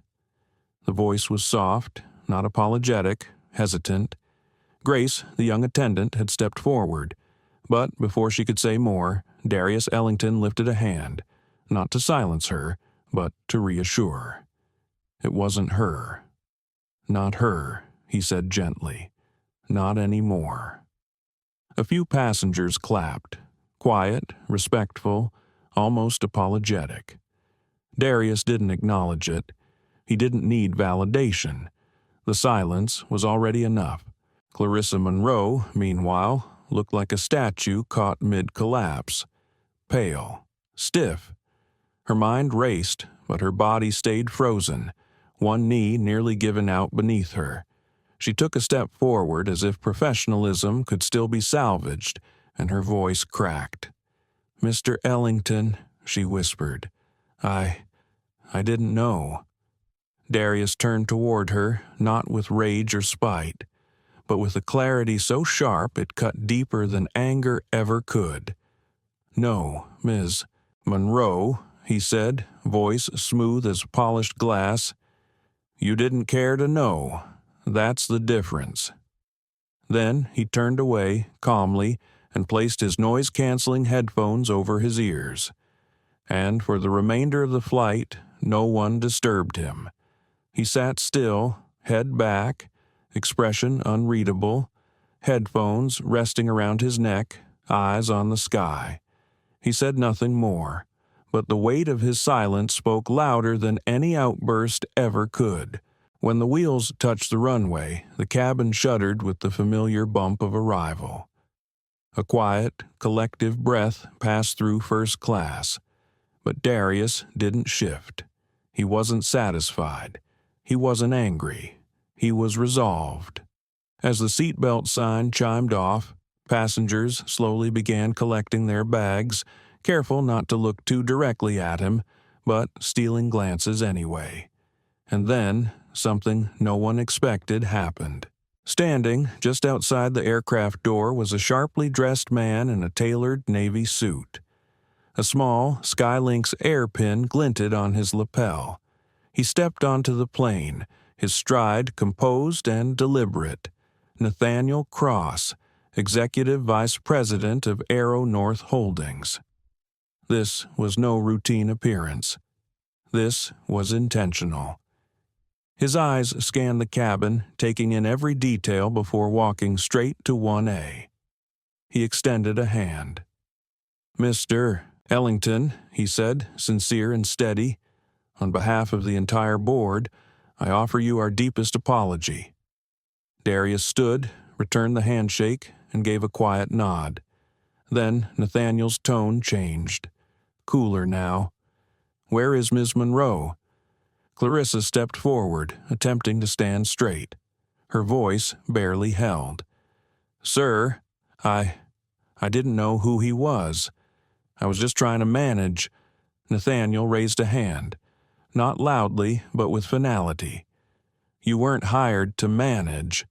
The voice was soft, not apologetic, hesitant. Grace, the young attendant, had stepped forward, but before she could say more, Darius Ellington lifted a hand, not to silence her, but to reassure. It wasn't her. Not her, he said gently. Not anymore. A few passengers clapped, quiet, respectful, almost apologetic. Darius didn't acknowledge it. He didn't need validation. The silence was already enough. Clarissa Monroe, meanwhile, looked like a statue caught mid-collapse. Pale, stiff. Her mind raced, but her body stayed frozen, one knee nearly given out beneath her. She took a step forward as if professionalism could still be salvaged, and her voice cracked. "Mr. Ellington," she whispered, I didn't know." Darius turned toward her, not with rage or spite, but with a clarity so sharp it cut deeper than anger ever could. "No, Ms. Monroe," he said, voice smooth as polished glass. "You didn't care to know. That's the difference." Then he turned away, calmly, and placed his noise-canceling headphones over his ears. And for the remainder of the flight, no one disturbed him. He sat still, head back, expression unreadable, headphones resting around his neck, eyes on the sky. He said nothing more, but the weight of his silence spoke louder than any outburst ever could. When the wheels touched the runway, the cabin shuddered with the familiar bump of arrival. A quiet, collective breath passed through first class, but Darius didn't shift. He wasn't satisfied. He wasn't angry. He was resolved. As the seatbelt sign chimed off, passengers slowly began collecting their bags, careful not to look too directly at him, but stealing glances anyway. And then something no one expected happened. Standing just outside the aircraft door was a sharply dressed man in a tailored navy suit. A small Skylynx airpin glinted on his lapel. He stepped onto the plane, his stride composed and deliberate. Nathaniel Cross, Executive Vice President of Aero North Holdings. This was no routine appearance. This was intentional. His eyes scanned the cabin, taking in every detail before walking straight to 1A. He extended a hand. "Mr. Ellington," he said, sincere and steady, "on behalf of the entire board, I offer you our deepest apology." Darius stood, returned the handshake, and gave a quiet nod. Then Nathaniel's tone changed. Cooler now. "Where is Miss Monroe?" Clarissa stepped forward, attempting to stand straight. Her voice barely held. "Sir, I didn't know who he was. I was just trying to manage." Nathaniel raised a hand, not loudly, but with finality. "You weren't hired to manage.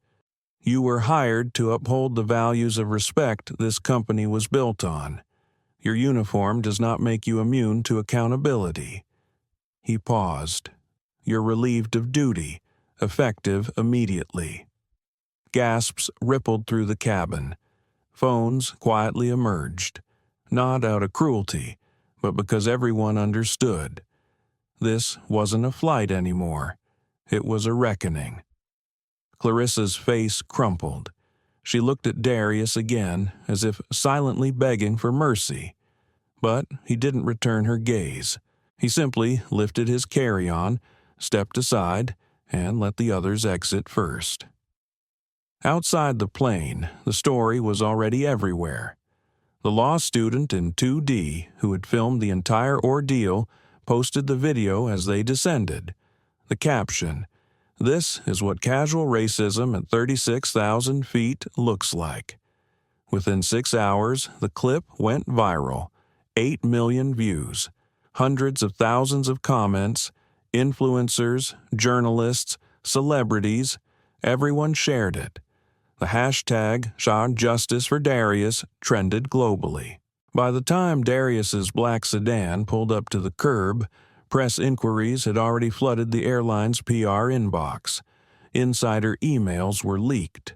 You were hired to uphold the values of respect this company was built on. Your uniform does not make you immune to accountability." He paused. "You're relieved of duty, effective immediately." Gasps rippled through the cabin. Phones quietly emerged, not out of cruelty, but because everyone understood. This wasn't a flight anymore. It was a reckoning. Clarissa's face crumpled. She looked at Darius again, as if silently begging for mercy. But he didn't return her gaze. He simply lifted his carry-on, stepped aside, and let the others exit first. Outside the plane, the story was already everywhere. The law student in 2D, who had filmed the entire ordeal, posted the video as they descended. The caption, "This is what casual racism at 36,000 feet looks like." Within 6 hours, the clip went viral. 8 million views, hundreds of thousands of comments, influencers, journalists, celebrities, everyone shared it. The hashtag #ShawJustice for Darius trended globally. By the time Darius's black sedan pulled up to the curb, press inquiries had already flooded the airline's PR inbox. Insider emails were leaked.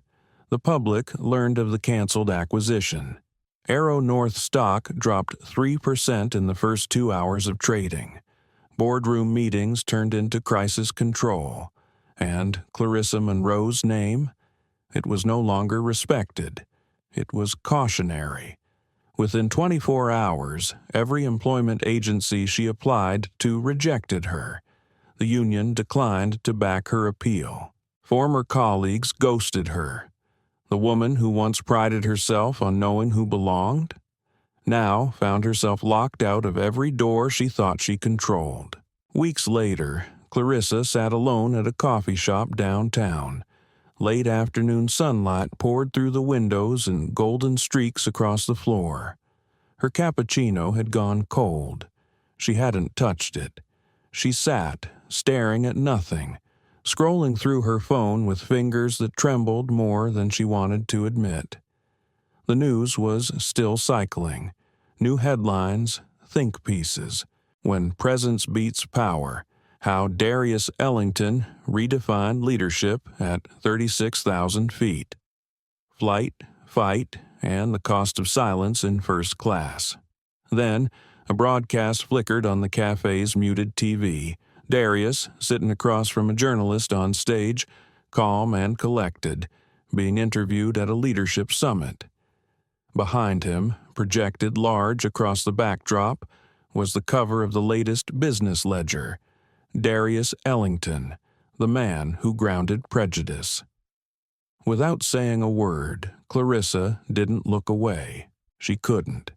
The public learned of the canceled acquisition. Arrow North stock dropped 3% in the first 2 hours of trading. Boardroom meetings turned into crisis control. And Clarissa Monroe's name? It was no longer respected. It was cautionary. Within 24 hours, every employment agency she applied to rejected her. The union declined to back her appeal. Former colleagues ghosted her. The woman who once prided herself on knowing who belonged, now found herself locked out of every door she thought she controlled. Weeks later, Clarissa sat alone at a coffee shop downtown. Late afternoon sunlight poured through the windows in golden streaks across the floor. Her cappuccino had gone cold. She hadn't touched it. She sat, staring at nothing, scrolling through her phone with fingers that trembled more than she wanted to admit. The news was still cycling. New headlines, think pieces. When presence beats power, how Darius Ellington redefined leadership at 36,000 feet. Flight, fight, and the cost of silence in first class. Then, a broadcast flickered on the cafe's muted TV. Darius, sitting across from a journalist on stage, calm and collected, being interviewed at a leadership summit. Behind him, projected large across the backdrop, was the cover of the latest business ledger. Darius Ellington, the man who grounded prejudice. Without saying a word, Clarissa didn't look away. She couldn't.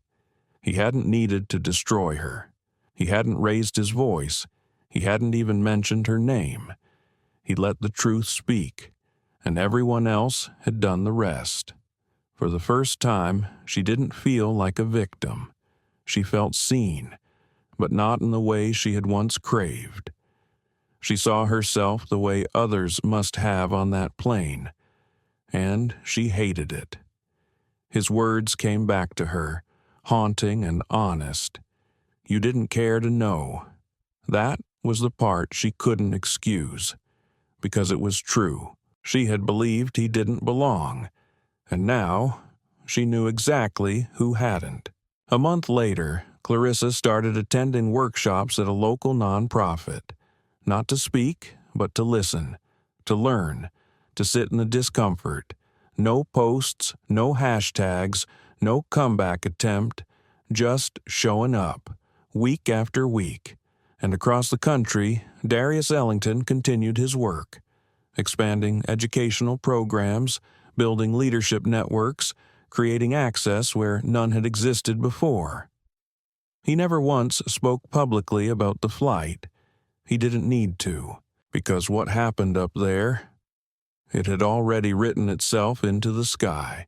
He hadn't needed to destroy her. He hadn't raised his voice. He hadn't even mentioned her name. He let the truth speak, and everyone else had done the rest. For the first time, she didn't feel like a victim. She felt seen, but not in the way she had once craved. She saw herself the way others must have on that plane, and she hated it. His words came back to her, haunting and honest. You didn't care to know. That was the part she couldn't excuse, because it was true. She had believed he didn't belong, and now she knew exactly who hadn't. A month later, Clarissa started attending workshops at a local nonprofit. Not to speak, but to listen, to learn, to sit in the discomfort. No posts, no hashtags, no comeback attempt, just showing up, week after week. And across the country, Darius Ellington continued his work, expanding educational programs, building leadership networks, creating access where none had existed before. He never once spoke publicly about the flight. He didn't need to, because what happened up there, it had already written itself into the sky.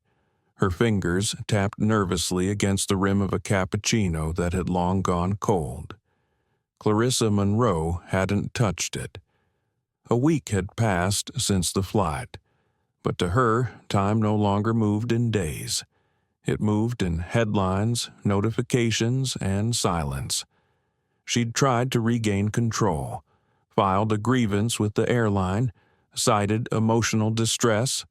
Her fingers tapped nervously against the rim of a cappuccino that had long gone cold. Clarissa Monroe hadn't touched it. A week had passed since the flight, but to her, time no longer moved in days. It moved in headlines, notifications, and silence. She'd tried to regain control, filed a grievance with the airline, cited emotional distress,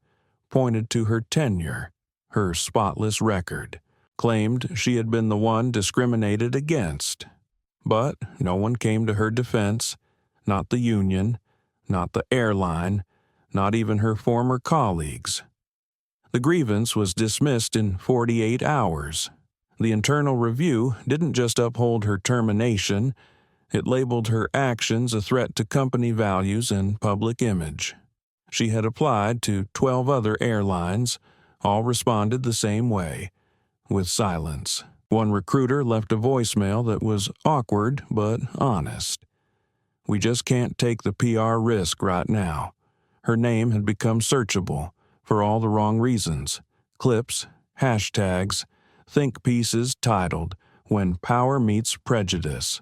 pointed to her tenure, her spotless record, claimed she had been the one discriminated against. But no one came to her defense, not the union, not the airline, not even her former colleagues. The grievance was dismissed in 48 hours. The internal review didn't just uphold her termination, it labeled her actions a threat to company values and public image. She had applied to 12 other airlines. All responded the same way, with silence. One recruiter left a voicemail that was awkward but honest. We just can't take the PR risk right now. Her name had become searchable for all the wrong reasons. Clips, hashtags, think pieces titled, When Power Meets Prejudice.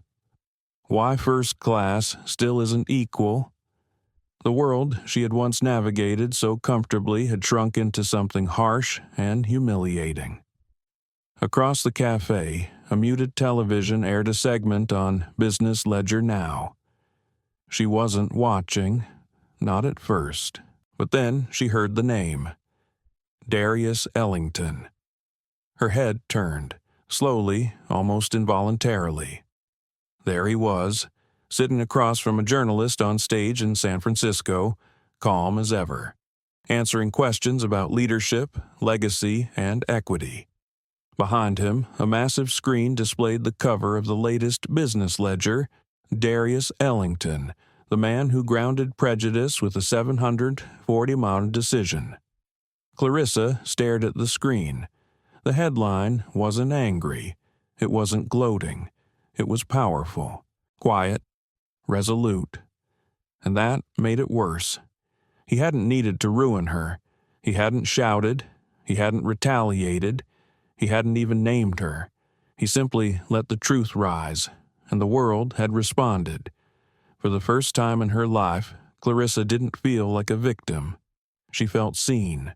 Why first class still isn't equal. The world she had once navigated so comfortably had shrunk into something harsh and humiliating. Across the cafe, a muted television aired a segment on Business Ledger Now. She wasn't watching, not at first. But then she heard the name. Darius Ellington. Her head turned, slowly, almost involuntarily. There he was, sitting across from a journalist on stage in San Francisco, calm as ever, answering questions about leadership, legacy, and equity. Behind him, a massive screen displayed the cover of the latest business ledger, Darius Ellington, the man who grounded prejudice with a 740-mile decision. Clarissa stared at the screen. The headline wasn't angry. It wasn't gloating. It was powerful, quiet, resolute. And that made it worse. He hadn't needed to ruin her. He hadn't shouted. He hadn't retaliated. He hadn't even named her. He simply let the truth rise, and the world had responded. For the first time in her life, Clarissa didn't feel like a victim. She felt seen.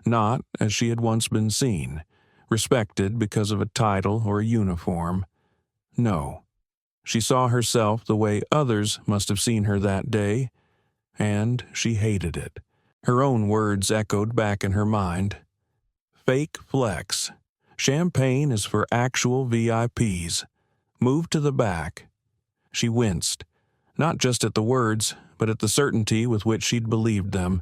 Not as she had once been seen, respected because of a title or a uniform. No. She saw herself the way others must have seen her that day, and she hated it. Her own words echoed back in her mind. Fake flex. Champagne is for actual VIPs. Move to the back. She winced, not just at the words, but at the certainty with which she'd believed them.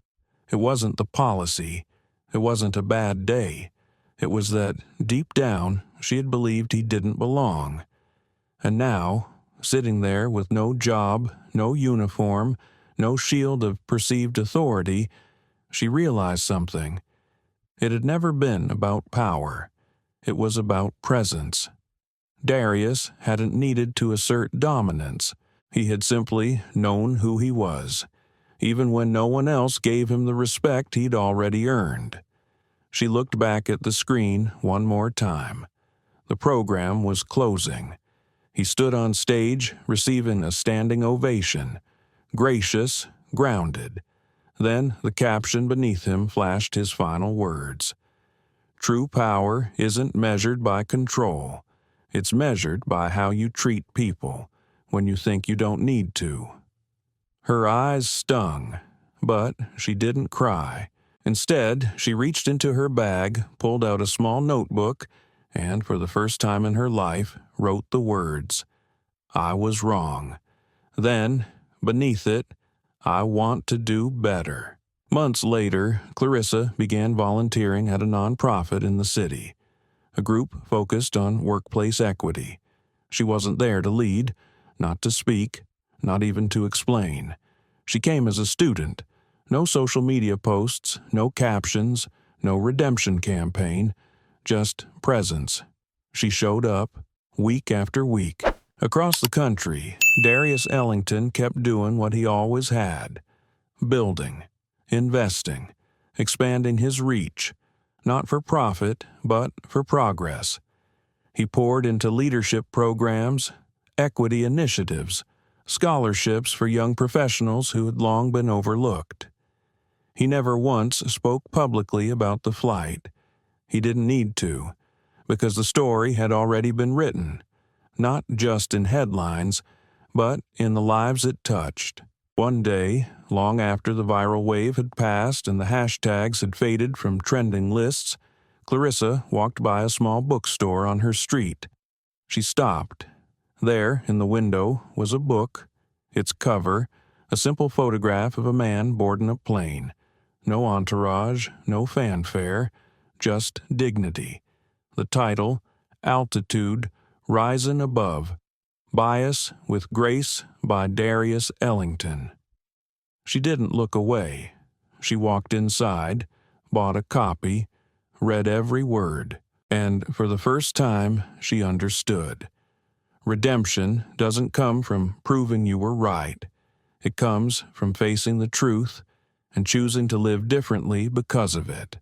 It wasn't the policy. It wasn't a bad day. It was that, deep down, she had believed he didn't belong. And now, sitting there with no job, no uniform, no shield of perceived authority, she realized something. It had never been about power. It was about presence. Darius hadn't needed to assert dominance. He had simply known who he was, even when no one else gave him the respect he'd already earned. She looked back at the screen one more time. The program was closing. He stood on stage, receiving a standing ovation, gracious, grounded. Then the caption beneath him flashed his final words. True power isn't measured by control. It's measured by how you treat people when you think you don't need to. Her eyes stung, but she didn't cry. Instead, she reached into her bag, pulled out a small notebook, and for the first time in her life, wrote the words, I was wrong. Then, beneath it, I want to do better. Months later, Clarissa began volunteering at a nonprofit in the city, a group focused on workplace equity. She wasn't there to lead, not to speak, not even to explain. She came as a student. No social media posts, no captions, no redemption campaign, just presence. She showed up, week after week. Across the country, Darius Ellington kept doing what he always had, building, investing, expanding his reach, not for profit, but for progress. He poured into leadership programs, equity initiatives, scholarships for young professionals who had long been overlooked. He never once spoke publicly about the flight. He didn't need to, because the story had already been written, not just in headlines, but in the lives it touched. One day, long after the viral wave had passed and the hashtags had faded from trending lists, Clarissa walked by a small bookstore on her street. She stopped. There, in the window, was a book. Its cover, a simple photograph of a man boarding a plane. No entourage, no fanfare, just dignity. The title, Altitude, Rising Above. Bias with Grace by Darius Ellington. She didn't look away. She walked inside, bought a copy, read every word, and for the first time she understood. Redemption doesn't come from proving you were right. It comes from facing the truth and choosing to live differently because of it.